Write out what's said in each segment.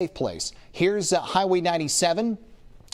safe place. Here's Highway 97,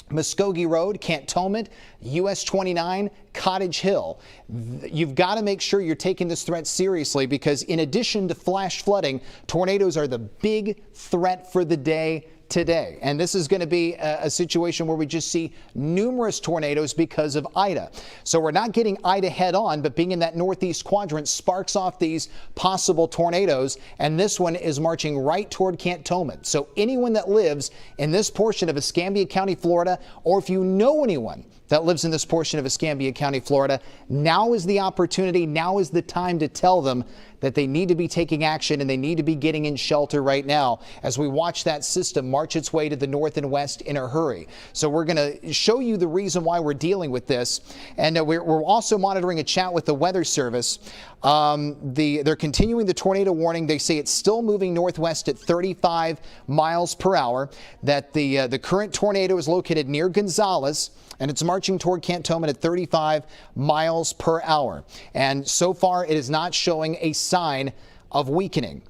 Muskogee Road, Cantonment, US 29, Cottage Hill. You've got to make sure you're taking this threat seriously, because in addition to flash flooding, tornadoes are the big threat for the day today. And this is going to be a situation where we just see numerous tornadoes because of Ida. So we're not getting Ida head on, but being in that northeast quadrant sparks off these possible tornadoes. And this one is marching right toward Cantonment. So anyone that lives in this portion of Escambia County, Florida, or if you know anyone that lives in this portion of Escambia County, Florida, now is the opportunity, now is the time to tell them that they need to be taking action and they need to be getting in shelter right now as we watch that system march its way to the north and west in a hurry. So we're going to show you the reason why we're dealing with this. And we're also monitoring a chat with the Weather Service. They're continuing the tornado warning. They say it's still moving northwest at 35 miles per hour, that the current tornado is located near Gonzales, and it's marching toward Cantonment at 35 miles per hour. And so far, it is not showing a sign of weakening.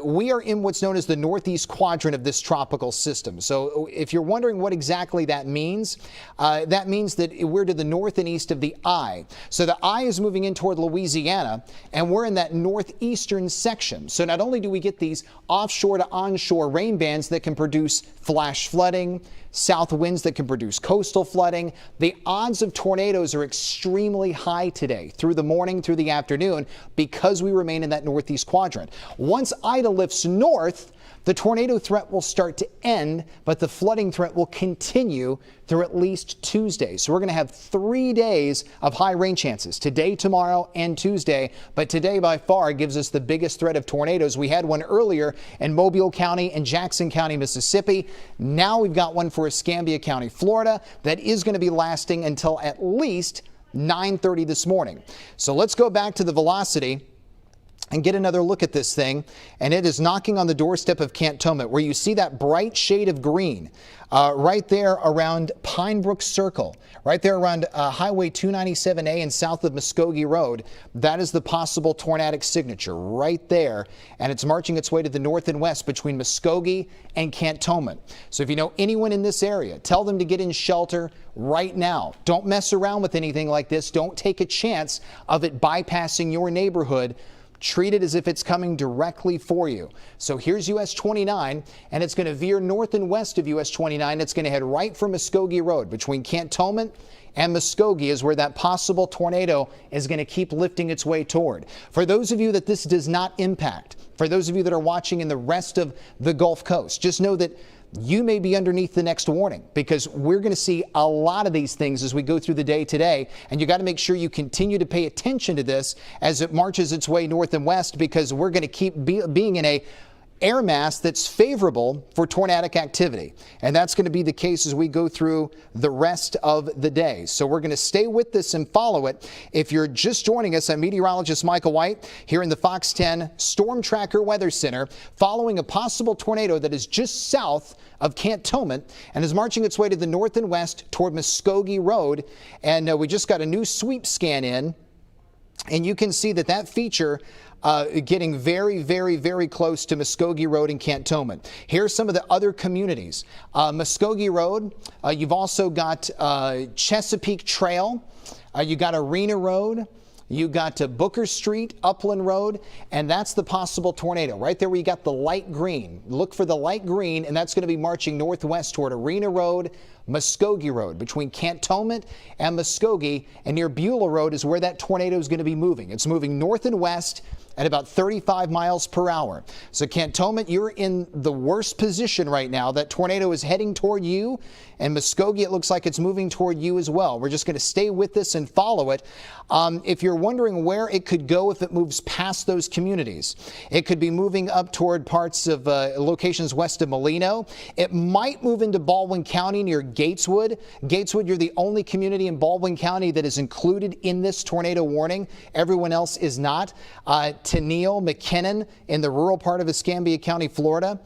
We are in what's known as the northeast quadrant of this tropical system. So if you're wondering what exactly that means that we're to the north and east of the eye. So the eye is moving in toward Louisiana, and we're in that northeastern section. So not only do we get these offshore to onshore rain bands that can produce flash flooding, south winds that can produce coastal flooding, the odds of tornadoes are extremely high today through the morning, through the afternoon, because we remain in that northeast quadrant. Once Ida lifts north, the tornado threat will start to end, but the flooding threat will continue through at least Tuesday. So we're going to have 3 days of high rain chances, today, tomorrow, and Tuesday. But today, by far, gives us the biggest threat of tornadoes. We had one earlier in Mobile County and Jackson County, Mississippi. Now we've got one for Escambia County, Florida, that is going to be lasting until at least 9:30 this morning. So let's go back to the velocity and get another look at this thing. And it is knocking on the doorstep of Cantonment, where you see that bright shade of green right there around Pine Brook Circle, right there around Highway 297A and south of Muskogee Road. That is the possible tornadic signature right there. And it's marching its way to the north and west between Muskogee and Cantonment. So if you know anyone in this area, tell them to get in shelter right now. Don't mess around with anything like this. Don't take a chance of it bypassing your neighborhood. Treat it as if it's coming directly for you. So here's US 29, and it's going to veer north and west of US 29. It's going to head right for Muskogee Road. Between Cantonment and Muskogee is where that possible tornado is going to keep lifting its way toward. For those of you that this does not impact, for those of you that are watching in the rest of the Gulf Coast, just know that you may be underneath the next warning, because we're going to see a lot of these things as we go through the day today. And you got to make sure you continue to pay attention to this as it marches its way north and west, because we're going to keep being in a air mass that's favorable for tornadic activity. And that's going to be the case as we go through the rest of the day. So we're going to stay with this and follow it. If you're just joining us, I'm meteorologist Michael White here in the Fox 10 Storm Tracker Weather Center, following a possible tornado that is just south of Cantonment and is marching its way to the north and west toward Muskogee Road. And we just got a new sweep scan in, and you can see that feature getting very, very, very close to Muskogee Road and Cantonment. Here's some of the other communities. Muskogee Road, you've also got Chesapeake Trail, you got Arena Road, you got Booker Street, Upland Road, and that's the possible tornado. Right there where you got the light green. Look for the light green, and that's going to be marching northwest toward Arena Road, Muskogee Road. Between Cantonment and Muskogee and near Beulah Road is where that tornado is going to be moving. It's moving north and west at about 35 miles per hour. So Cantonment, you're in the worst position right now. That tornado is heading toward you, and Muskogee, it looks like it's moving toward you as well. We're just going to stay with this and follow it. If you're wondering where it could go if it moves past those communities, it could be moving up toward parts of locations west of Molino. It might move into Baldwin County near Gateswood. Gateswood, you're the only community in Baldwin County that is included in this tornado warning. Everyone else is not. Tennille, McKinnon in the rural part of Escambia County, Florida.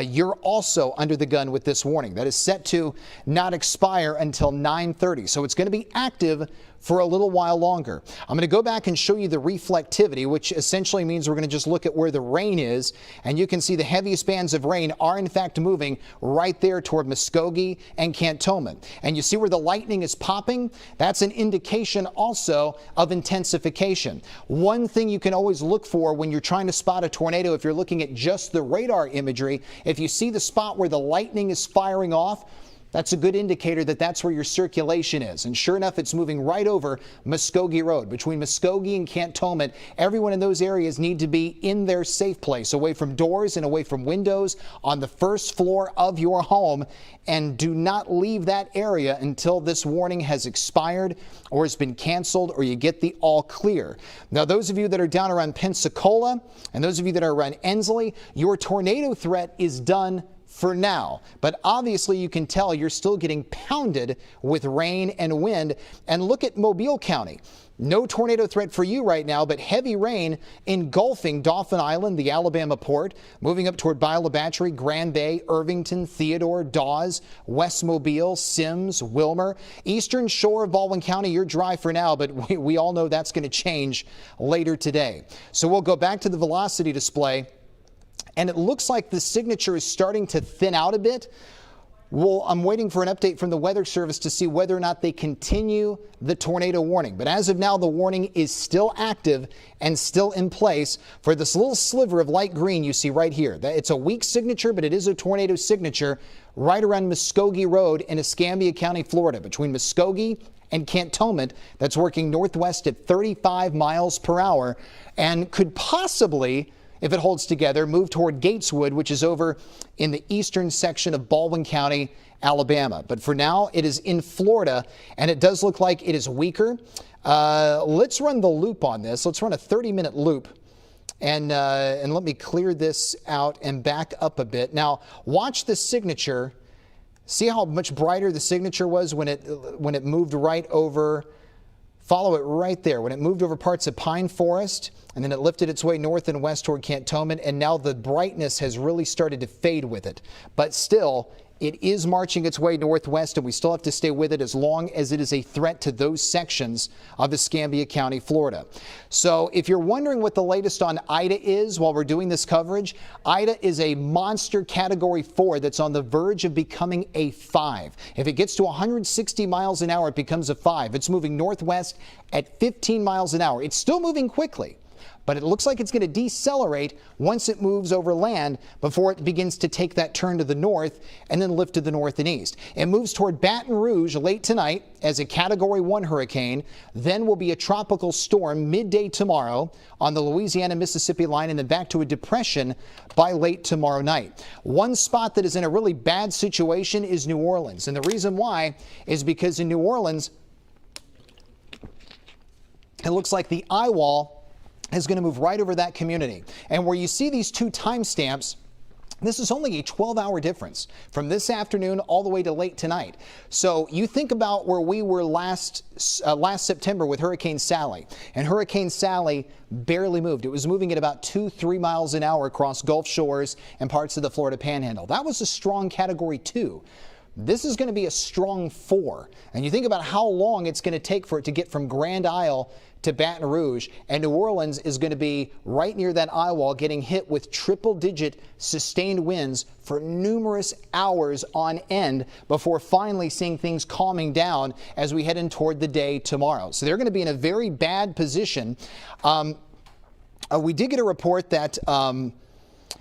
you're also under the gun with this warning. That is set to not expire until 9:30. So it's going to be active for a little while longer. I'm going to go back and show you the reflectivity, which essentially means we're going to just look at where the rain is. And you can see the heaviest bands of rain are in fact moving right there toward Muskogee and Cantonment. And you see where the lightning is popping? That's an indication also of intensification. One thing you can always look for when you're trying to spot a tornado, if you're looking at just the radar imagery, if you see the spot where the lightning is firing off, that's a good indicator that that's where your circulation is. And sure enough, it's moving right over Muskogee Road. Between Muskogee and Cantonment, everyone in those areas need to be in their safe place, away from doors and away from windows on the first floor of your home. And do not leave that area until this warning has expired or has been canceled or you get the all clear. Now, those of you that are down around Pensacola and those of you that are around Ensley, your tornado threat is done for now. But obviously you can tell you're still getting pounded with rain and wind. And look at Mobile County. No tornado threat for you right now, but heavy rain engulfing Dauphin Island, the Alabama port, moving up toward Biola Battery, Grand Bay, Irvington, Theodore, Dawes, West Mobile, Sims, Wilmer. Eastern shore of Baldwin County, you're dry for now, but we all know that's going to change later today. So we'll go back to the velocity display. And it looks like the signature is starting to thin out a bit. Well, I'm waiting for an update from the Weather Service to see whether or not they continue the tornado warning. But as of now, the warning is still active and still in place for this little sliver of light green you see right here. It's a weak signature, but it is a tornado signature right around Muskogee Road in Escambia County, Florida, between Muskogee and Cantonment. That's working northwest at 35 miles per hour and could possibly, if it holds together, move toward Gateswood, which is over in the eastern section of Baldwin County, Alabama. But for now, it is in Florida, and it does look like it is weaker. Let's run the loop on this. Let's run a 30-minute loop. And let me clear this out and back up a bit. Now, watch the signature. See how much brighter the signature was when it moved right over. Follow it right there. When it moved over parts of Pine Forest, and then it lifted its way north and west toward Cantonment, and now the brightness has really started to fade with it. But still, it is marching its way northwest, and we still have to stay with it as long as it is a threat to those sections of Escambia County, Florida. So if you're wondering what the latest on Ida is while we're doing this coverage, Ida is a monster Category 4 that's on the verge of becoming a 5. If it gets to 160 miles an hour, it becomes a 5. It's moving northwest at 15 miles an hour. It's still moving quickly, but it looks like it's going to decelerate once it moves over land before it begins to take that turn to the north and then lift to the north and east. It moves toward Baton Rouge late tonight as a Category 1 hurricane, then will be a tropical storm midday tomorrow on the Louisiana-Mississippi line, and then back to a depression by late tomorrow night. One spot that is in a really bad situation is New Orleans, and the reason why is because in New Orleans, it looks like the eye wall is going to move right over that community. And where you see these two timestamps, this is only a 12-hour difference from this afternoon all the way to late tonight. So you think about where we were last September with Hurricane Sally, and Hurricane Sally barely moved. It was moving at about 2-3 miles an hour across Gulf Shores and parts of the Florida Panhandle. That was a strong Category 2. This is going to be a strong 4. And you think about how long it's going to take for it to get from Grand Isle to Baton Rouge, and New Orleans is going to be right near that eye wall, getting hit with triple-digit sustained winds for numerous hours on end before finally seeing things calming down as we head in toward the day tomorrow. So they're going to be in a very bad position. We did get a report that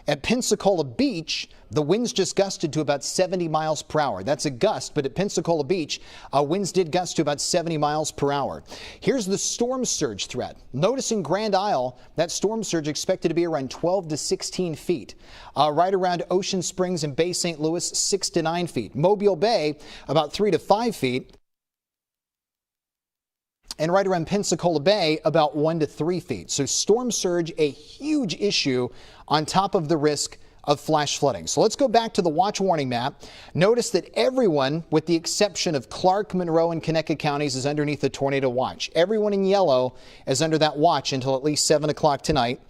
at Pensacola Beach, the winds just gusted to about 70 miles per hour. That's a gust, but at Pensacola Beach, winds did gust to about 70 miles per hour. Here's the storm surge threat. Notice in Grand Isle, that storm surge expected to be around 12 to 16 feet. Right around Ocean Springs and Bay St. Louis, 6 to 9 feet. Mobile Bay, about 3 to 5 feet. And right around Pensacola Bay, about 1 to 3 feet. So storm surge, a huge issue on top of the risk of flash flooding. So let's go back to the watch warning map. Notice that everyone, with the exception of Clark, Monroe, and Conecuh counties, is underneath the tornado watch. Everyone in yellow is under that watch until at least 7 o'clock tonight.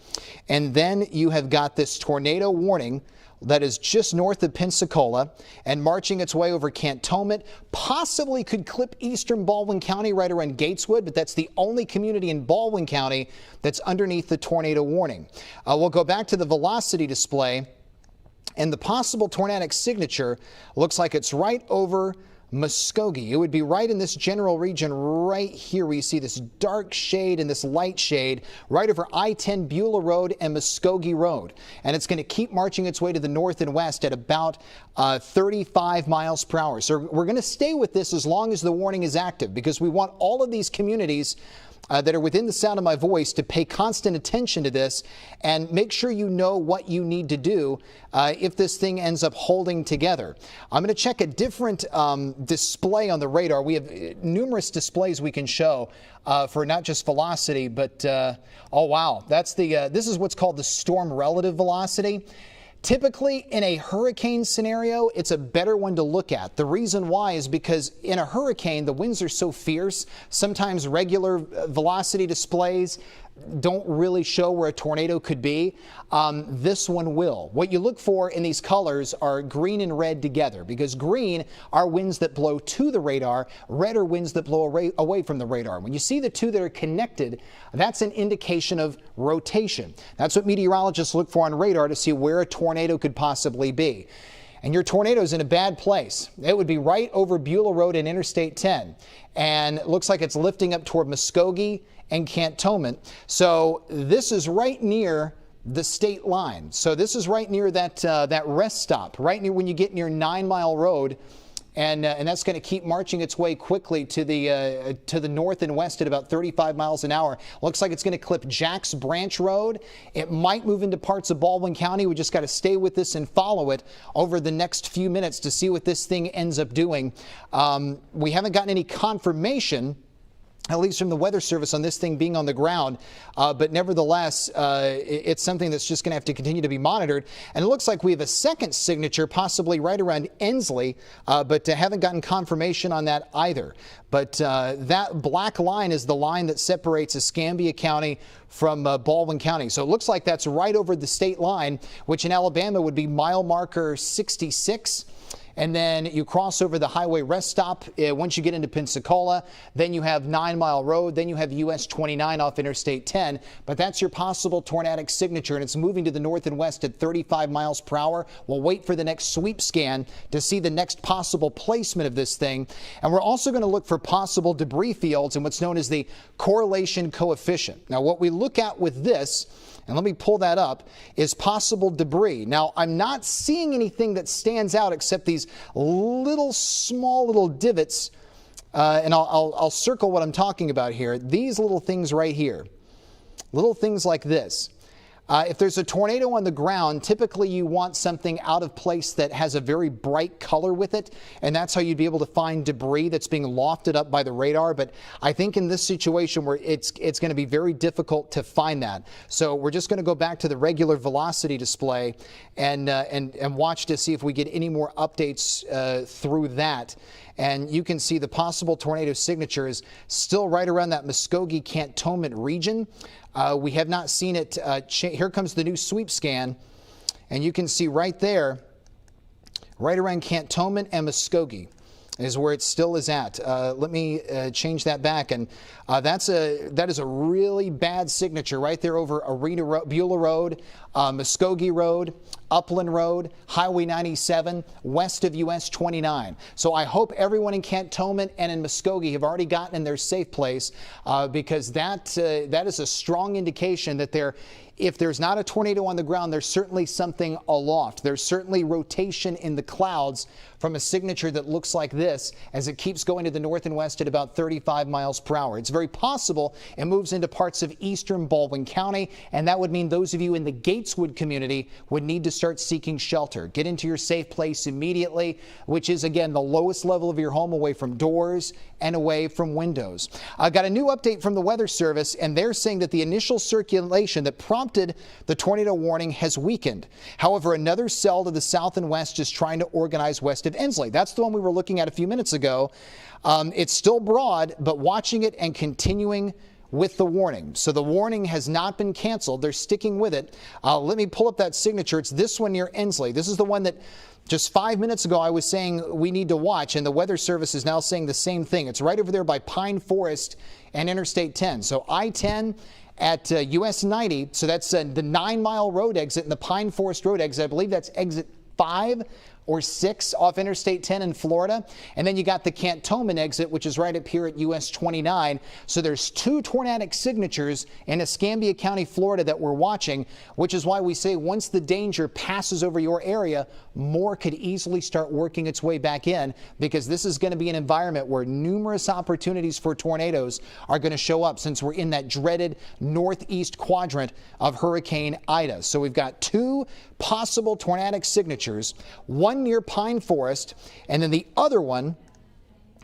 And then you have got this tornado warning that is just north of Pensacola and marching its way over Cantonment, possibly could clip eastern Baldwin County right around Gateswood, but that's the only community in Baldwin County that's underneath the tornado warning. We'll go back to the velocity display, and the possible tornadic signature looks like it's right over Muskogee. It would be right in this general region right here where you see this dark shade and this light shade right over I-10 Beulah Road and Muskogee Road. And it's going to keep marching its way to the north and west at about 35 miles per hour. So we're going to stay with this as long as the warning is active, because we want all of these communities that are within the sound of my voice to pay constant attention to this and make sure you know what you need to do if this thing ends up holding together. I'm going to check a different display on the radar. We have numerous displays we can show for not just velocity, but oh wow, that's the this is what's called the storm relative velocity. Typically, in a hurricane scenario, it's a better one to look at. The reason why is because in a hurricane, the winds are so fierce, sometimes regular velocity displays don't really show where a tornado could be. This one will. What you look for in these colors are green and red together, because green are winds that blow to the radar, red are winds that blow away from the radar. When you see the two that are connected, that's an indication of rotation. That's what meteorologists look for on radar to see where a tornado could possibly be. And your tornado's in a bad place. It would be right over Beulah Road and Interstate 10. And it looks like it's lifting up toward Muskogee and Cantonment. So this is right near the state line. So this is right near that rest stop, right near when you get near 9 Mile Road. And that's going to keep marching its way quickly to the north and west at about 35 miles an hour. Looks like it's going to clip Jack's Branch Road. It might move into parts of Baldwin County. We just got to stay with this and follow it over the next few minutes to see what this thing ends up doing. We haven't gotten any confirmation, at least from the Weather Service, on this thing being on the ground. But nevertheless, it's something that's just going to have to continue to be monitored. And it looks like we have a second signature, possibly right around Ensley, but haven't gotten confirmation on that either. But that black line is the line that separates Escambia County from Baldwin County. So it looks like that's right over the state line, which in Alabama would be mile marker 66. And then you cross over the highway rest stop once you get into Pensacola. Then you have 9 Mile Road. Then you have US 29 off Interstate 10. But that's your possible tornadic signature, and it's moving to the north and west at 35 miles per hour. We'll wait for the next sweep scan to see the next possible placement of this thing. And we're also going to look for possible debris fields and what's known as the correlation coefficient. Now, what we look at with this, and let me pull that up, is possible debris. Now, I'm not seeing anything that stands out except these small little divots, and I'll circle what I'm talking about here. These little things right here, little things like this. If there's a tornado on the ground, typically you want something out of place that has a very bright color with it, and that's how you'd be able to find debris that's being lofted up by the radar. But I think in this situation where it's going to be very difficult to find that. So we're just going to go back to the regular velocity display and watch to see if we get any more updates through that. And you can see the possible tornado signature is still right around that Muskogee Cantonment region. We have not seen it. Here comes the new sweep scan, and you can see right there, right around Cantonment and Muskogee is where it still is at. Let me change that back, and that is a really bad signature right there over Beulah Road, Muskogee Road, Upland Road, Highway 97, west of US 29. So I hope everyone in Cantonment and in Muskogee have already gotten in their safe place, because that is a strong indication that if there's not a tornado on the ground, there's certainly something aloft. There's certainly rotation in the clouds from a signature that looks like this as it keeps going to the north and west at about 35 miles per hour. It's very possible it moves into parts of eastern Baldwin County, and that would mean those of you in the Gateswood community would need to start seeking shelter. Get into your safe place immediately, which is, again, the lowest level of your home, away from doors and away from windows. I got a new update from the Weather Service, and they're saying that the initial circulation that prompted the tornado warning has weakened. However, another cell to the south and west is trying to organize west of Ensley. That's the one we were looking at a few minutes ago. It's still broad, but watching it and continuing with the warning. So the warning has not been canceled. They're sticking with it. Let me pull up that signature. It's this one near Ensley. This is the one that just 5 minutes ago I was saying we need to watch, and the Weather Service is now saying the same thing. It's right over there by Pine Forest and Interstate 10. So I-10 at US 90, so that's the 9-mile road exit and the Pine Forest road exit. I believe that's exit 5 or 6 off Interstate 10 in Florida. And then you got the Cantonment exit, which is right up here at US 29. So there's 2 tornadic signatures in Escambia County, Florida that we're watching, which is why we say once the danger passes over your area, more could easily start working its way back in, because this is going to be an environment where numerous opportunities for tornadoes are going to show up, since we're in that dreaded northeast quadrant of Hurricane Ida. So we've got 2 possible tornadic signatures, one near Pine Forest, and then the other one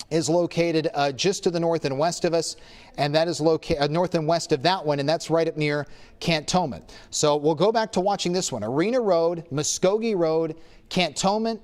is located just to the north and west of us, and that is located north and west of that one, and that's right up near Cantonment. So we'll go back to watching this one. Arena Road, Muskogee Road, Cantonment.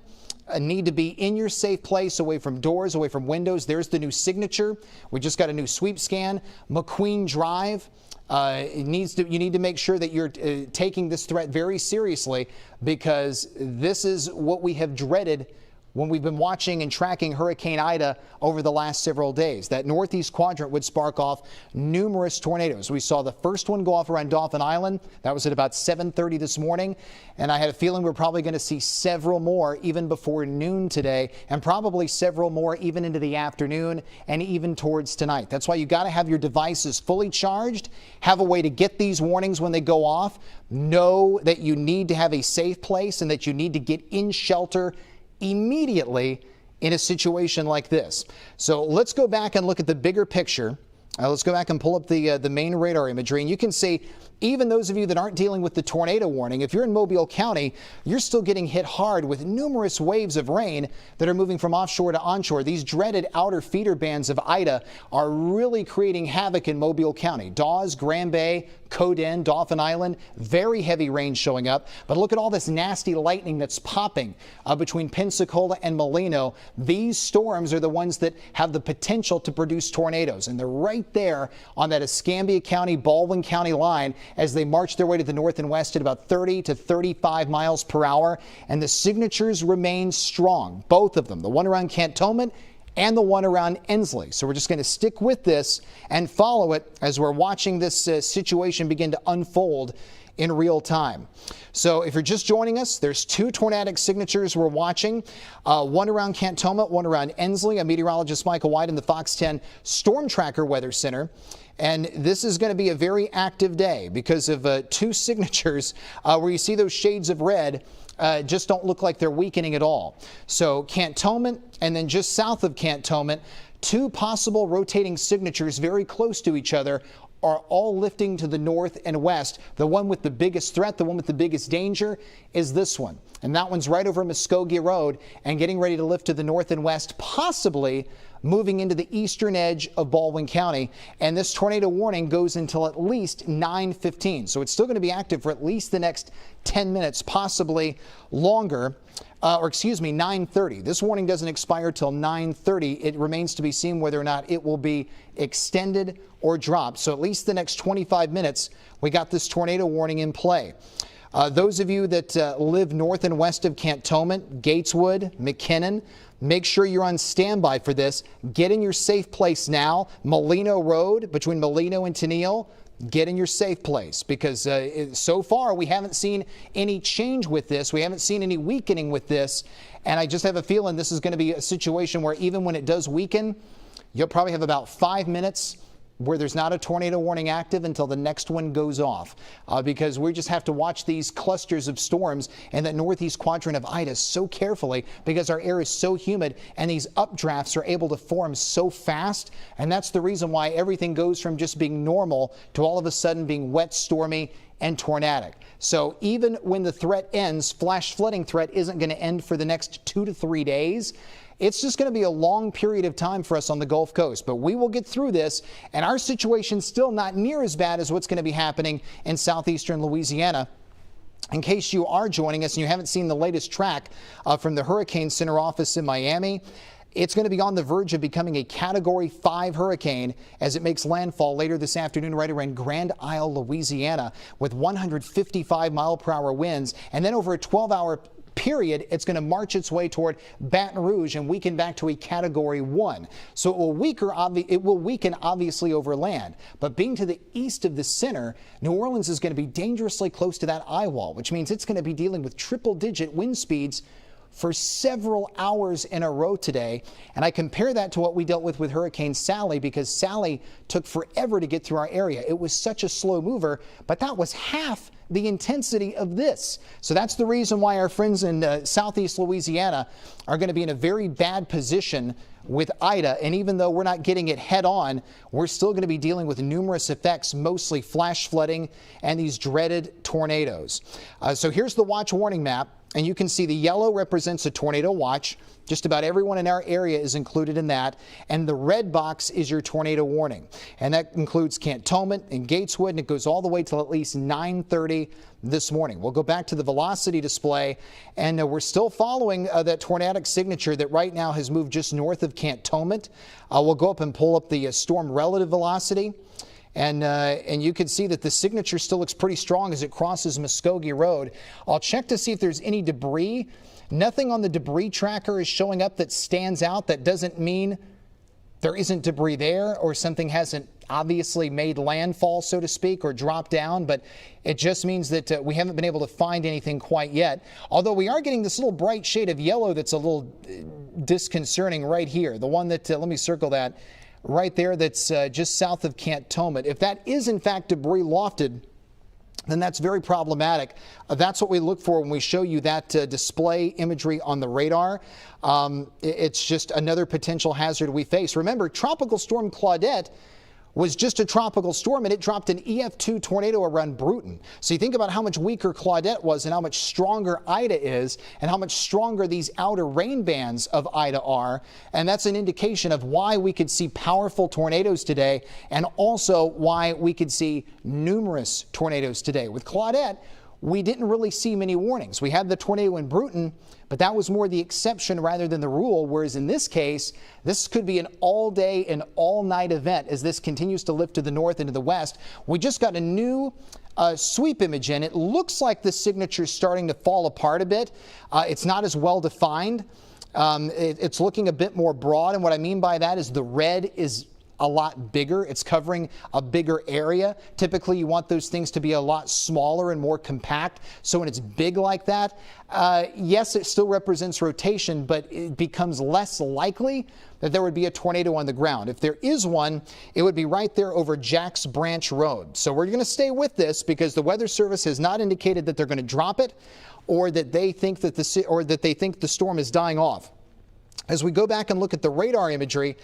Need to be in your safe place, away from doors, away from windows. There's the new signature. We just got a new sweep scan. McQueen Drive. You need to make sure that you're taking this threat very seriously, because this is what we have dreaded when we've been watching and tracking Hurricane Ida over the last several days. That northeast quadrant would spark off numerous tornadoes. We saw the first one go off around Dauphin Island. That was at about 7:30 this morning. And I had a feeling we're probably going to see several more even before noon today, and probably several more even into the afternoon and even towards tonight. That's why you got to have your devices fully charged, have a way to get these warnings when they go off, know that you need to have a safe place and that you need to get in shelter immediately in a situation like this. So let's go back and look at the bigger picture. Let's go back and pull up the main radar imagery, and you can see, even those of you that aren't dealing with the tornado warning, if you're in Mobile County, you're still getting hit hard with numerous waves of rain that are moving from offshore to onshore. These dreaded outer feeder bands of Ida are really creating havoc in Mobile County. Dawes, Grand Bay, Coden, Dauphin Island, very heavy rain showing up. But look at all this nasty lightning that's popping between Pensacola and Molino. These storms are the ones that have the potential to produce tornadoes, and they're right there on that Escambia County, Baldwin County line as they march their way to the north and west at about 30 to 35 miles per hour. And the signatures remain strong, both of them, the one around Cantonment and the one around Ensley. So we're just going to stick with this and follow it as we're watching this situation begin to unfold in real time. So if you're just joining us, there's 2 tornadic signatures we're watching, one around Cantonment, one around Ensley. I'm meteorologist Michael White in the Fox 10 Storm Tracker Weather Center. And this is going to be a very active day because of 2 signatures where you see those shades of red just don't look like they're weakening at all. So Cantonment, and then just south of Cantonment, 2 possible rotating signatures very close to each other are all lifting to the north and west. The one with the biggest threat, the one with the biggest danger, is this one. And that one's right over Muskogee Road and getting ready to lift to the north and west, possibly moving into the eastern edge of Baldwin County. And this tornado warning goes until at least 9:15. So it's still going to be active for at least the next 10 minutes, possibly longer. 9:30. This warning doesn't expire till 9:30. It remains to be seen whether or not it will be extended or dropped. So at least the next 25 minutes, we got this tornado warning in play. Those of you that live north and west of Cantonment, Gateswood, McKinnon, make sure you're on standby for this. Get in your safe place now. Molino Road, between Molino and Tennille, get in your safe place, because so far we haven't seen any change with this. We haven't seen any weakening with this. And I just have a feeling this is going to be a situation where even when it does weaken, you'll probably have about 5 minutes where there's not a tornado warning active until the next one goes off, because we just have to watch these clusters of storms and that northeast quadrant of Ida so carefully, because our air is so humid and these updrafts are able to form so fast. And that's the reason why everything goes from just being normal to all of a sudden being wet, stormy, and tornadic. So even when the threat ends, flash flooding threat isn't going to end for the next 2 to 3 days. It's just going to be a long period of time for us on the Gulf Coast, but we will get through this, and our situation's still not near as bad as what's going to be happening in southeastern Louisiana. In case you are joining us and you haven't seen the latest track from the Hurricane Center office in Miami, It's going to be on the verge of becoming a Category 5 hurricane as it makes landfall later this afternoon right around Grand Isle, Louisiana, with 155-mile-per-hour winds. And then over a 12-hour period, it's going to march its way toward Baton Rouge and weaken back to a Category 1. So it will weaken obviously over land. But being to the east of the center, New Orleans is going to be dangerously close to that eye wall, which means it's going to be dealing with triple-digit wind speeds for several hours in a row today. And I compare that to what we dealt with Hurricane Sally, because Sally took forever to get through our area. It was such a slow mover, but that was half the intensity of this. So that's the reason why our friends in southeast Louisiana are going to be in a very bad position with Ida. And even though we're not getting it head on, we're still going to be dealing with numerous effects, mostly flash flooding and these dreaded tornadoes. So here's the watch warning map. And you can see the yellow represents a tornado watch. Just about everyone in our area is included in that. And the red box is your tornado warning. And that includes Cantonment and Gateswood, and it goes all the way till at least 9:30 this morning. We'll go back to the velocity display, and we're still following that tornadic signature that right now has moved just north of Cantonment. We'll go up and pull up the storm relative velocity. And you can see that the signature still looks pretty strong as it crosses Muskogee Road. I'll check to see if there's any debris. Nothing on the debris tracker is showing up that stands out. That doesn't mean there isn't debris there or something hasn't obviously made landfall, so to speak, or dropped down, but it just means that we haven't been able to find anything quite yet. Although we are getting this little bright shade of yellow that's a little disconcerting right here. The one that, let me circle that. Right there, that's just south of Cantonment. If that is in fact debris lofted, then that's very problematic. That's what we look for when we show you that display imagery on the radar. It's just another potential hazard we face. Remember, Tropical Storm Claudette was just a tropical storm, and it dropped an EF2 tornado around Bruton. So you think about how much weaker Claudette was and how much stronger Ida is and how much stronger these outer rain bands of Ida are. And that's an indication of why we could see powerful tornadoes today, and also why we could see numerous tornadoes today. With Claudette, we didn't really see many warnings. We had the tornado in Bruton, but that was more the exception rather than the rule, whereas in this case, this could be an all-day and all-night event as this continues to lift to the north and to the west. We just got a new sweep image in. It looks like the signature is starting to fall apart a bit. It's not as well defined. It's looking a bit more broad, and what I mean by that is the red is a lot bigger. It's covering a bigger area. Typically, you want those things to be a lot smaller and more compact. So when it's big like that, yes, it still represents rotation, but it becomes less likely that there would be a tornado on the ground. If there is one, it would be right there over Jack's Branch Road. So we're going to stay with this because the Weather Service has not indicated that they're going to drop it or that they think that the storm is dying off. As we go back and look at the radar imagery,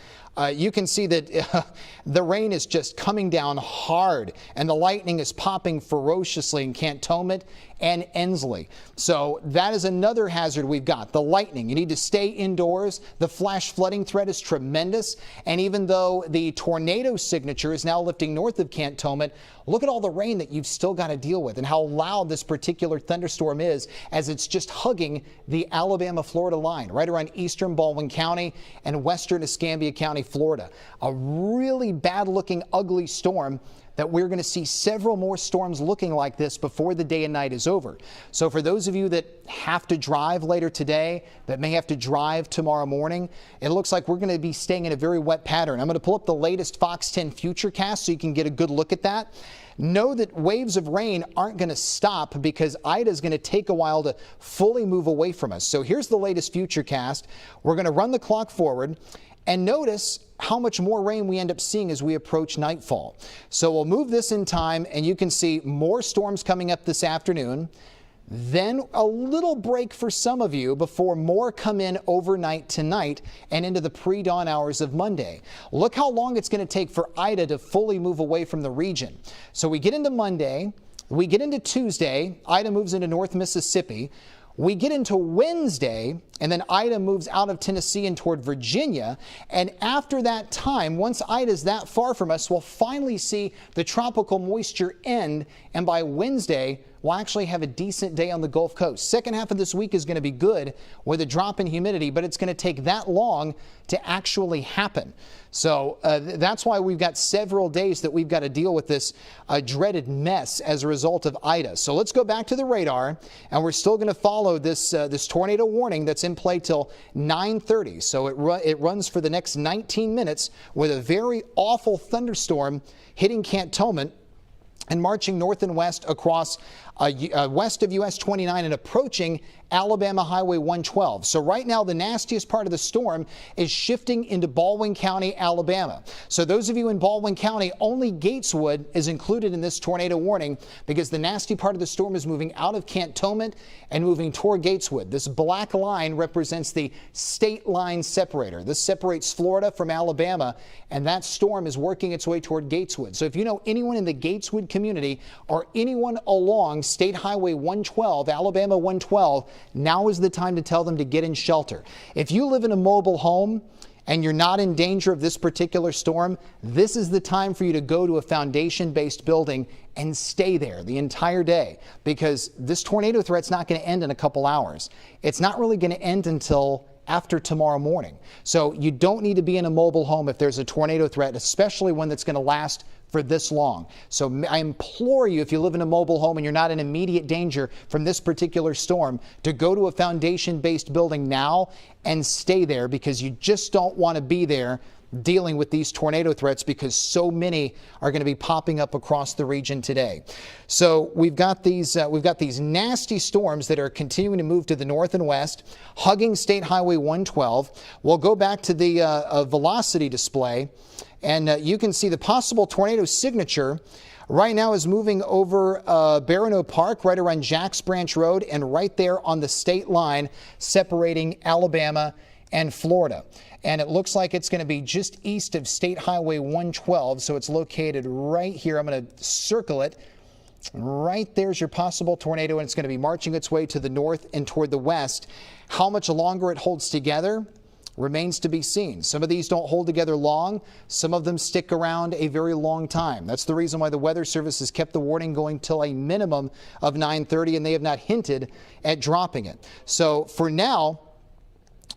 you can see that the rain is just coming down hard and the lightning is popping ferociously in Cantonment and Ensley. So that is another hazard we've got, the lightning. You need to stay indoors. The flash flooding threat is tremendous. And even though the tornado signature is now lifting north of Cantonment, look at all the rain that you've still got to deal with and how loud this particular thunderstorm is as it's just hugging the Alabama-Florida line right around eastern Baldwin County and western Escambia County, Florida. A really bad-looking, ugly storm that we're going to see several more storms looking like this before the day and night is over. So for those of you that have to drive later today, that may have to drive tomorrow morning, it looks like we're going to be staying in a very wet pattern. I'm going to pull up the latest Fox 10 Futurecast so you can get a good look at that. Know that waves of rain aren't going to stop because Ida is going to take a while to fully move away from us. So here's the latest Futurecast. We're going to run the clock forward. And notice how much more rain we end up seeing as we approach nightfall. So we'll move this in time, and you can see more storms coming up this afternoon. Then a little break for some of you before more come in overnight tonight and into the pre-dawn hours of Monday. Look how long it's going to take for Ida to fully move away from the region. So we get into Monday, we get into Tuesday, Ida moves into North Mississippi. We get into Wednesday, and then Ida moves out of Tennessee and toward Virginia. And after that time, once Ida's that far from us, we'll finally see the tropical moisture end. And by Wednesday, we'll actually have a decent day on the Gulf Coast. Second half of this week is going to be good with a drop in humidity, but it's going to take that long to actually happen. So that's why we've got several days that we've got to deal with this dreaded mess as a result of Ida. So let's go back to the radar, and we're still going to follow this this tornado warning that's in play till 9:30. So it runs for the next 19 minutes with a very awful thunderstorm hitting Cantonment and marching north and west across west of US 29 and approaching Alabama Highway 112. So right now, the nastiest part of the storm is shifting into Baldwin County, Alabama. So those of you in Baldwin County, only Gateswood is included in this tornado warning because the nasty part of the storm is moving out of Cantonment and moving toward Gateswood. This black line represents the state line separator. This separates Florida from Alabama, and that storm is working its way toward Gateswood. So if you know anyone in the Gateswood community or anyone along State Highway 112, Alabama 112, now is the time to tell them to get in shelter. If you live in a mobile home and you're not in danger of this particular storm, this is the time for you to go to a foundation-based building and stay there the entire day, because this tornado threat's not going to end in a couple hours. It's not really going to end until after tomorrow morning. So you don't need to be in a mobile home if there's a tornado threat, especially one that's going to last for this long. So I implore you, if you live in a mobile home and you're not in immediate danger from this particular storm, to go to a foundation-based building now and stay there, because you just don't want to be there dealing with these tornado threats, because so many are going to be popping up across the region today. So we've got these nasty storms that are continuing to move to the north and west, hugging State Highway 112. We'll go back to the velocity display, and you can see the possible tornado signature right now is moving over Barano Park, right around Jacks Branch Road, and right there on the state line separating Alabama and Florida. And it looks like it's going to be just east of State Highway 112, so it's located right here. I'm going to circle it. Right there's your possible tornado, and it's going to be marching its way to the north and toward the west. How much longer it holds together remains to be seen. Some of these don't hold together long. Some of them stick around a very long time. That's the reason why the Weather Service has kept the warning going till a minimum of 9:30, and they have not hinted at dropping it. So for now,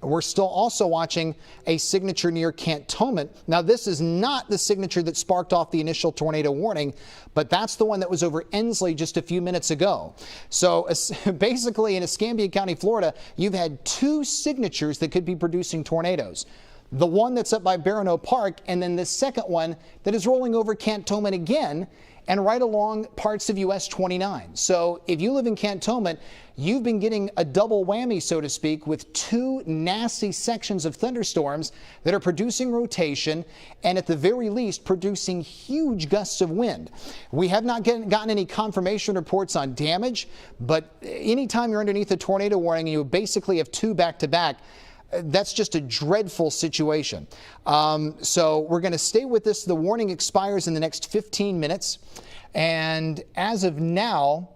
we're still also watching a signature near Cantonment. Now, this is not the signature that sparked off the initial tornado warning, but that's the one that was over Ensley just a few minutes ago. So basically in Escambia County, Florida, you've had two signatures that could be producing tornadoes. The one that's up by Barano Park, and then the second one that is rolling over Cantonment again and right along parts of US 29. So if you live in Cantonment, you've been getting a double whammy, so to speak, with two nasty sections of thunderstorms that are producing rotation and at the very least producing huge gusts of wind. We have not gotten any confirmation reports on damage, but anytime you're underneath a tornado warning and you basically have two back-to-back, that's just a dreadful situation. So we're going to stay with this. The warning expires in the next 15 minutes. And as of now,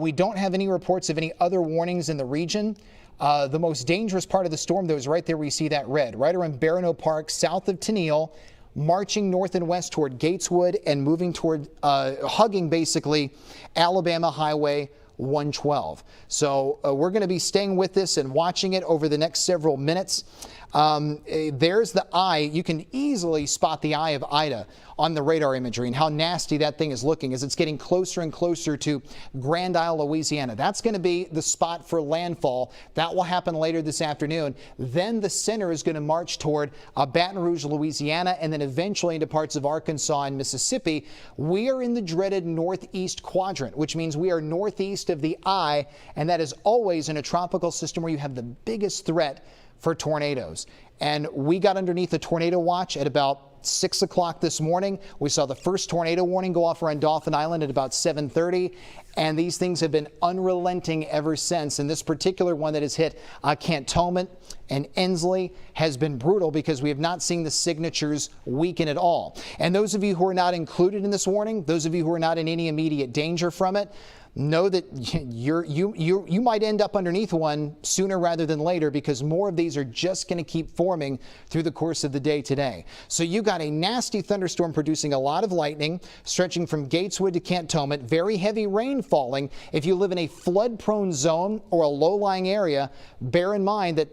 we don't have any reports of any other warnings in the region. The most dangerous part of the storm, though, is right there where you see that red, right around Barano Park, south of Tennille, marching north and west toward Gateswood and moving toward, hugging basically Alabama Highway 112. So we're going to be staying with this and watching it over the next several minutes. There's the eye. You can easily spot the eye of Ida on the radar imagery and how nasty that thing is looking as it's getting closer and closer to Grand Isle, Louisiana. That's going to be the spot for landfall. That will happen later this afternoon. Then the center is going to march toward Baton Rouge, Louisiana, and then eventually into parts of Arkansas and Mississippi. We are in the dreaded northeast quadrant, which means we are northeast of the eye, and that is always in a tropical system where you have the biggest threat for tornadoes. And we got underneath the tornado watch at about 6 o'clock this morning. We saw the first tornado warning go off around Dauphin Island at about 7:30, and these things have been unrelenting ever since. And this particular one that has hit Cantonment and Ensley has been brutal because we have not seen the signatures weaken at all. And those of you who are not included in this warning, those of you who are not in any immediate danger from it, know that you might end up underneath one sooner rather than later, because more of these are just going to keep forming through the course of the day today. So you got a nasty thunderstorm producing a lot of lightning, stretching from Gateswood to Cantonment, very heavy rain falling. If you live in a flood-prone zone or a low-lying area, bear in mind that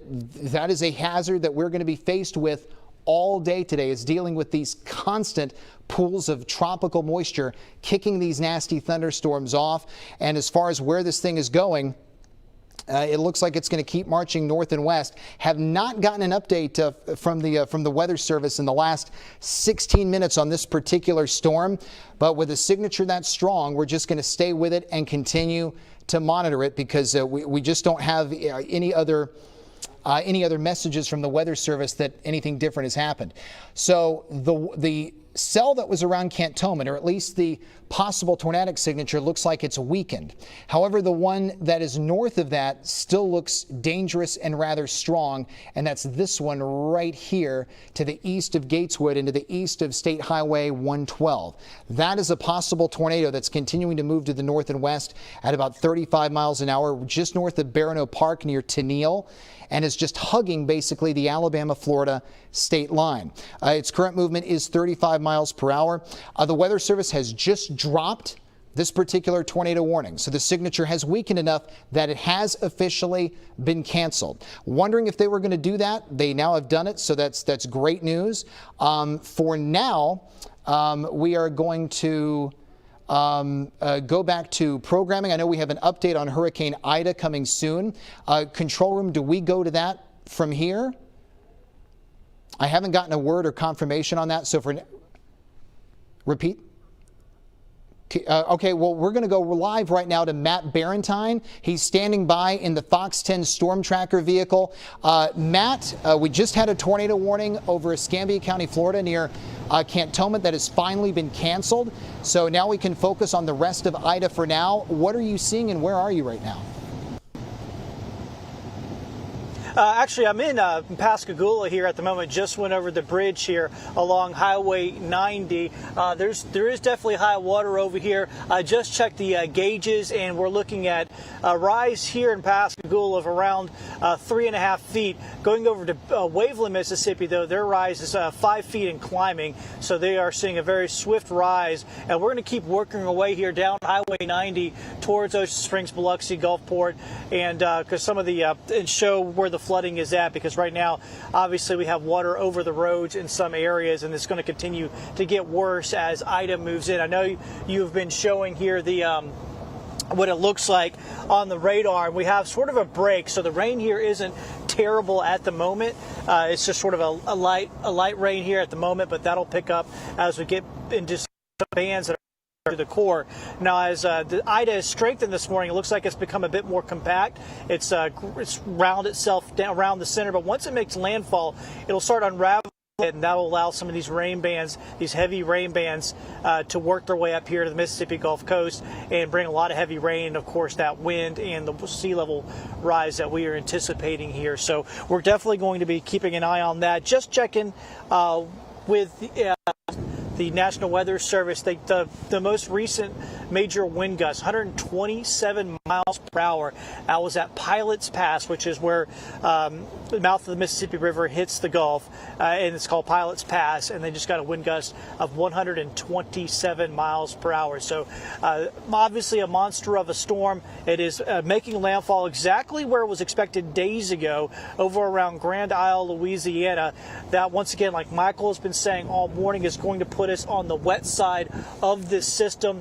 that is a hazard that we're going to be faced with all day today, is dealing with these constant pools of tropical moisture kicking these nasty thunderstorms off. And as far as where this thing is going, it looks like it's going to keep marching north and west. Have not gotten an update from the Weather Service in the last 16 minutes on this particular storm, but with a signature that strong, we're just going to stay with it and continue to monitor it, because we just don't have any other messages from the Weather Service that anything different has happened. So the cell that was around Cantonment, or at least the possible tornadic signature, looks like it's weakened. However, the one that is north of that still looks dangerous and rather strong, and that's this one right here to the east of Gateswood and to the east of State Highway 112. That is a possible tornado that's continuing to move to the north and west at about 35 miles an hour, just north of Barano Park near Tennille, and is just hugging basically the Alabama-Florida state line. Its current movement is 35 miles per hour. The Weather Service has just dropped this particular tornado warning, so the signature has weakened enough that it has officially been canceled. Wondering if they were going to do that. They now have done it, so that's great news. For now, we are going to go back to programming. I know we have an update on Hurricane Ida coming soon. Control room, do we go to that from here? I haven't gotten a word or confirmation on that. So repeat. Okay, well, we're going to go live right now to Matt Barentine. He's standing by in the Fox 10 Storm Tracker vehicle. Matt, we just had a tornado warning over Escambia County, Florida, near Cantonment that has finally been canceled. So now we can focus on the rest of Ida for now. What are you seeing and where are you right now? Actually, I'm in Pascagoula here at the moment. Just went over the bridge here along Highway 90. There is definitely high water over here. I just checked the gauges, and we're looking at a rise here in Pascagoula of around 3.5 feet. Going over to Waveland, Mississippi, though, their rise is 5 feet and climbing. So they are seeing a very swift rise. And we're going to keep working our way here down Highway 90 towards Ocean Springs, Biloxi, Gulfport, and because some of the and show where the flooding is at, because right now obviously we have water over the roads in some areas, and it's going to continue to get worse as Ida moves in. I know you've been showing here the what it looks like on the radar, and we have sort of a break, so the rain here isn't terrible at the moment. It's just sort of a light rain here at the moment, but that'll pick up as we get into some bands that to the core. Now, as the Ida is strengthened this morning, it looks like it's become a bit more compact. It's round itself down around the center, but once it makes landfall, it'll start unraveling, and that will allow some of these rain bands, these heavy rain bands, to work their way up here to the Mississippi Gulf Coast and bring a lot of heavy rain, and of course that wind and the sea level rise that we are anticipating here. So we're definitely going to be keeping an eye on that. Just checking with the National Weather Service, the most recent major wind gusts, 127 miles per hour. That was at Pilot's Pass, which is where the mouth of the Mississippi River hits the Gulf, and it's called Pilot's Pass, and they just got a wind gust of 127 miles per hour. So obviously a monster of a storm. It is making landfall exactly where it was expected days ago, over around Grand Isle, Louisiana. That, once again, like Michael has been saying all morning, is going to put us on the wet side of this system,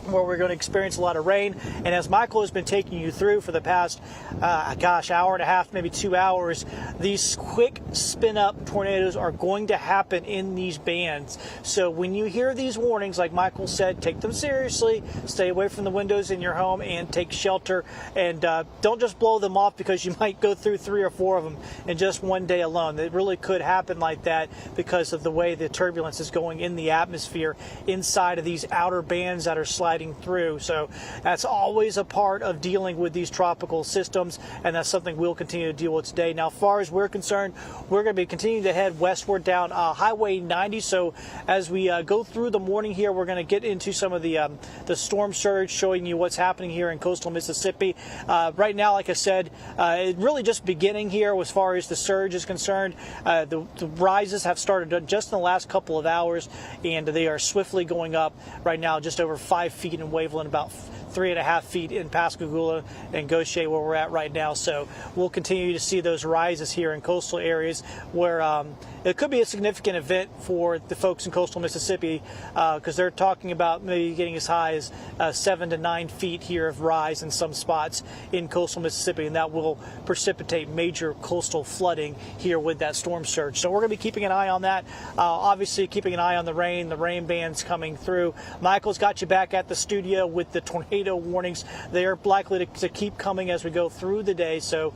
where we're going to experience a lot of rain. And as Michael has been taking you through for the past, hour and a half, maybe 2 hours, these quick spin-up tornadoes are going to happen in these bands. So when you hear these warnings, like Michael said, take them seriously, stay away from the windows in your home, and take shelter. And don't just blow them off, because you might go through 3 or 4 of them in just one day alone. It really could happen like that because of the way the turbulence is going in the atmosphere inside of these outer bands that are sliding sliding through. So that's always a part of dealing with these tropical systems, and that's something we'll continue to deal with today. Now, as far as we're concerned, we're going to be continuing to head westward down Highway 90. So as we go through the morning here, we're going to get into some of the storm surge, showing you what's happening here in coastal Mississippi. Right now, like I said, it's really just beginning here as far as the surge is concerned. The rises have started just in the last couple of hours, and they are swiftly going up right now, just over 5 feet in Waveland, about 3.5 feet in Pascagoula and Gaucher, where we're at right now. So we'll continue to see those rises here in coastal areas where it could be a significant event for the folks in coastal Mississippi, because they're talking about maybe getting as high as 7 to 9 feet here of rise in some spots in coastal Mississippi, and that will precipitate major coastal flooding here with that storm surge. So we're going to be keeping an eye on that. Obviously keeping an eye on the rain bands coming through. Michael's got you back at the studio with the tornado warnings. They are likely to keep coming as we go through the day. So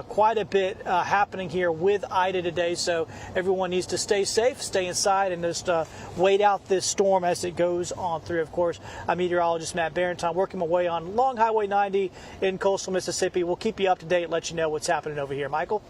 quite a bit happening here with Ida today. So everyone needs to stay safe, stay inside, and just wait out this storm as it goes on through. Of course, I'm meteorologist Matt Barrington, working my way on Long Highway 90 in coastal Mississippi. We'll keep you up to date, let you know what's happening over here. Michael?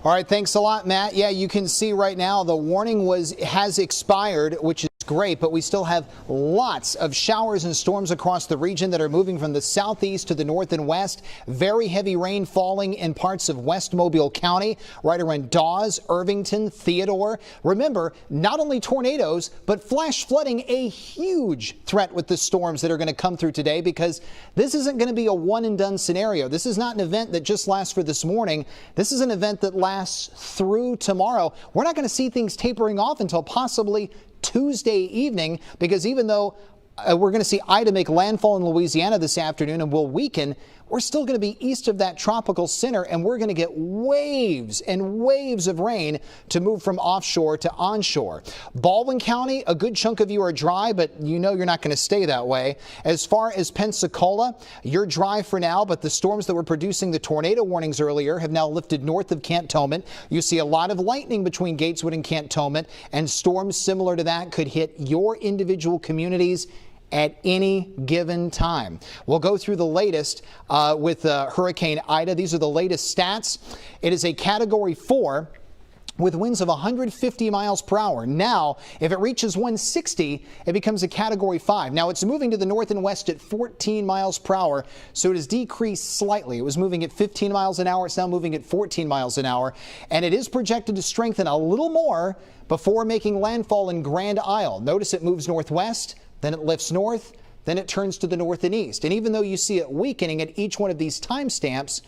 All right, thanks a lot, Matt. Yeah, you can see right now the warning has expired, which is great, but we still have lots of showers and storms across the region that are moving from the southeast to the north and west. Very heavy rain falling in parts of West Mobile County, right around Dawes, Irvington, Theodore. Remember, not only tornadoes, but flash flooding, a huge threat with the storms that are going to come through today, because this isn't going to be a one and done scenario. This is not an event that just lasts for this morning. This is an event that lasts through tomorrow. We're not going to see things tapering off until possibly Tuesday evening, because even though we're going to see Ida make landfall in Louisiana this afternoon and will weaken, we're still going to be east of that tropical center, and we're going to get waves and waves of rain to move from offshore to onshore. Baldwin County, a good chunk of you are dry, but you know you're not going to stay that way. As far as Pensacola, you're dry for now, but the storms that were producing the tornado warnings earlier have now lifted north of Cantonment. You see a lot of lightning between Gateswood and Cantonment, and storms similar to that could hit your individual communities at any given time. We'll go through the latest with Hurricane Ida. These are the latest stats. It is a Category 4 with winds of 150 miles per hour. Now, if it reaches 160, it becomes a Category 5. Now, it's moving to the north and west at 14 miles per hour, so it has decreased slightly. It was moving at 15 miles an hour. It's now moving at 14 miles an hour, and it is projected to strengthen a little more before making landfall in Grand Isle. Notice it moves northwest, then it lifts north, then it turns to the north and east. And even though you see it weakening at each one of these timestamps,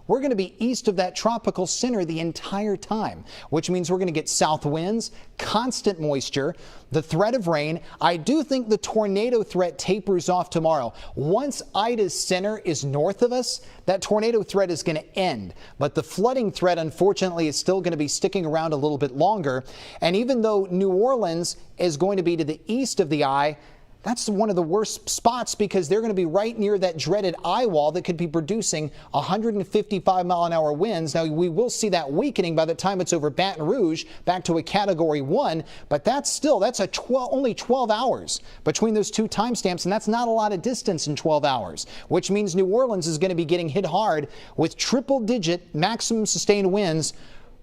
we're going to be east of that tropical center the entire time, which means we're going to get south winds, constant moisture, the threat of rain. I do think the tornado threat tapers off tomorrow. Once Ida's center is north of us, that tornado threat is going to end. But the flooding threat, unfortunately, is still going to be sticking around a little bit longer. And even though New Orleans is going to be to the east of the eye, that's one of the worst spots, because they're going to be right near that dreaded eye wall that could be producing 155-mile-an-hour winds. Now, we will see that weakening by the time it's over Baton Rouge, back to a Category 1, but that's only 12 hours between those two timestamps, and that's not a lot of distance in 12 hours, which means New Orleans is going to be getting hit hard with triple-digit maximum sustained winds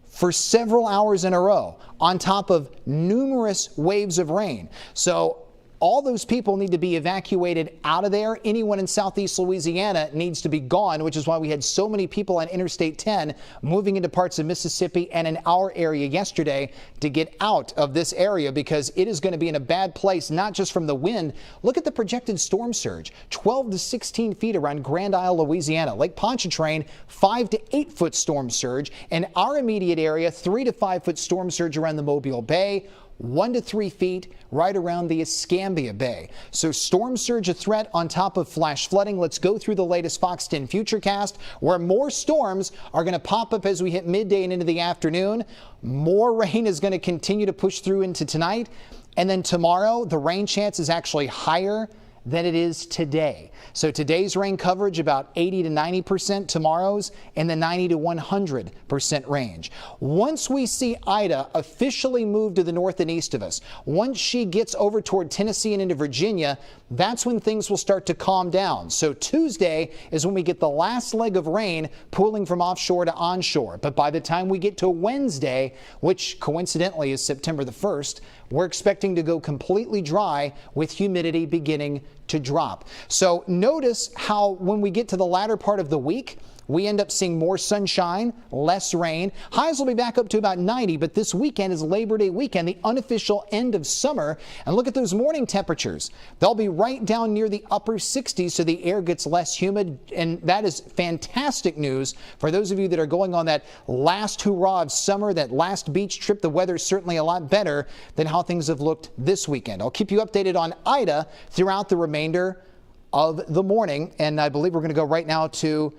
for several hours in a row, on top of numerous waves of rain. So all those people need to be evacuated out of there. Anyone in southeast Louisiana needs to be gone, which is why we had so many people on Interstate 10 moving into parts of Mississippi and in our area yesterday to get out of this area, because it is going to be in a bad place, not just from the wind. Look at the projected storm surge, 12 to 16 feet around Grand Isle, Louisiana. Lake Pontchartrain, 5 to 8 foot storm surge. In our immediate area, 3 to 5 foot storm surge around the Mobile Bay. 1 to 3 feet right around the Escambia Bay. So storm surge a threat on top of flash flooding. Let's go through the latest Fox 10 Futurecast, where more storms are going to pop up as we hit midday and into the afternoon. More rain is going to continue to push through into tonight. And then tomorrow, the rain chance is actually higher than it is today. So today's rain coverage about 80 to 90%, tomorrow's in the 90 to 100% range. Once we see Ida officially move to the north and east of us, once she gets over toward Tennessee and into Virginia, that's when things will start to calm down. So Tuesday is when we get the last leg of rain pooling from offshore to onshore. But by the time we get to Wednesday, which coincidentally is September the 1st, we're expecting to go completely dry with humidity beginning to drop. So notice how when we get to the latter part of the week, we end up seeing more sunshine, less rain. Highs will be back up to about 90, but this weekend is Labor Day weekend, the unofficial end of summer. And look at those morning temperatures. They'll be right down near the upper 60s, so the air gets less humid. And that is fantastic news for those of you that are going on that last hurrah of summer, that last beach trip. The weather is certainly a lot better than how things have looked this weekend. I'll keep you updated on Ida throughout the remainder of the morning. And I believe we're going to go right now to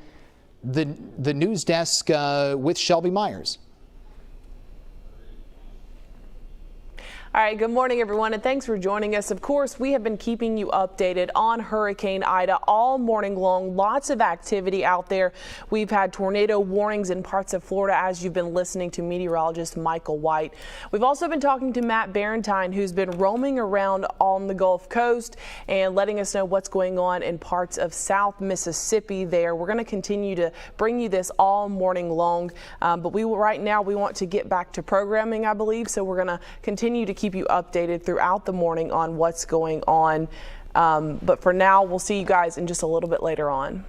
the news desk with Shelby Myers. All right, good morning, everyone, and thanks for joining us. Of course, we have been keeping you updated on Hurricane Ida all morning long. Lots of activity out there. We've had tornado warnings in parts of Florida as you've been listening to meteorologist Michael White. We've also been talking to Matt Barentine, who's been roaming around on the Gulf Coast and letting us know what's going on in parts of South Mississippi there. We're going to continue to bring you this all morning long, but right now we want to get back to programming, I believe, so we're going to continue to keep you updated throughout the morning on what's going on. But for now, we'll see you guys in just a little bit later on.